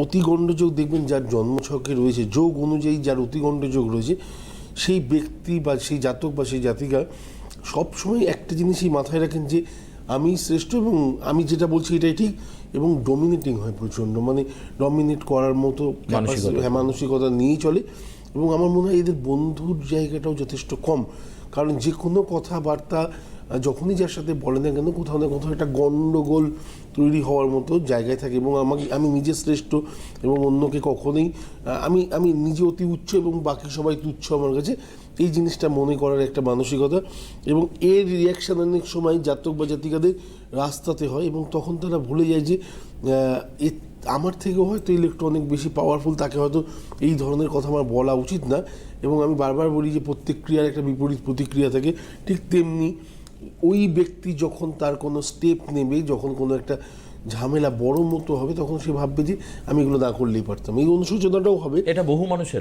অতিগণ্ডযোগ দেখবেন যার জন্মছকে রয়েছে, যোগ অনুযায়ী যার অতিগণ্ডযোগ রয়েছে, সেই ব্যক্তি বা সেই জাতক বা সেই জাতিকা সবসময় একটা জিনিসই মাথায় রাখেন যে আমি শ্রেষ্ঠ এবং আমি যেটা বলছি এটাই ঠিক, এবং ডমিনেটিং হয় প্রচণ্ড, মানে ডমিনেট করার মতো মানসিকতা নিয়েই চলে। এবং আমার মনে হয় এদের বন্ধুর জায়গাটাও যথেষ্ট কম, কারণ যে কোনো কথাবার্তা যখনই যার সাথে বলে না কেন কোথাও না কোথাও একটা গণ্ডগোল তৈরি হওয়ার মতো জায়গায় থাকে। এবং আমি নিজে শ্রেষ্ঠ এবং অন্যকে কখনোই আমি নিজে অতি উচ্চ এবং বাকি সবাই তুচ্ছ আমার কাছে, এই জিনিসটা মনে করার একটা মানসিকতা। এবং এর রিয়াকশান অনেক সময় জাতক বা জাতিকাদের রাস্তাতে হয়, এবং তখন তারা ভুলে যায় যে আমার থেকেও হয়তো ইলেকট্রন অনেক বেশি পাওয়ারফুল, তাকে হয়তো এই ধরনের কথা আমার বলা উচিত না। এবং আমি বারবার বলি যে প্রত্যেক ক্রিয়ার একটা বিপরীত প্রতিক্রিয়া থাকে, ঠিক তেমনি ওই ব্যক্তি যখন তার কোনো স্টেপ নেবে, যখন কোনো একটা ঝামেলা বড় মতো হবে, তখন সে ভাববে যে আমি এগুলো না করলেই পারতাম। এই অনুশোচনাটাও হবে। এটা বহু মানুষের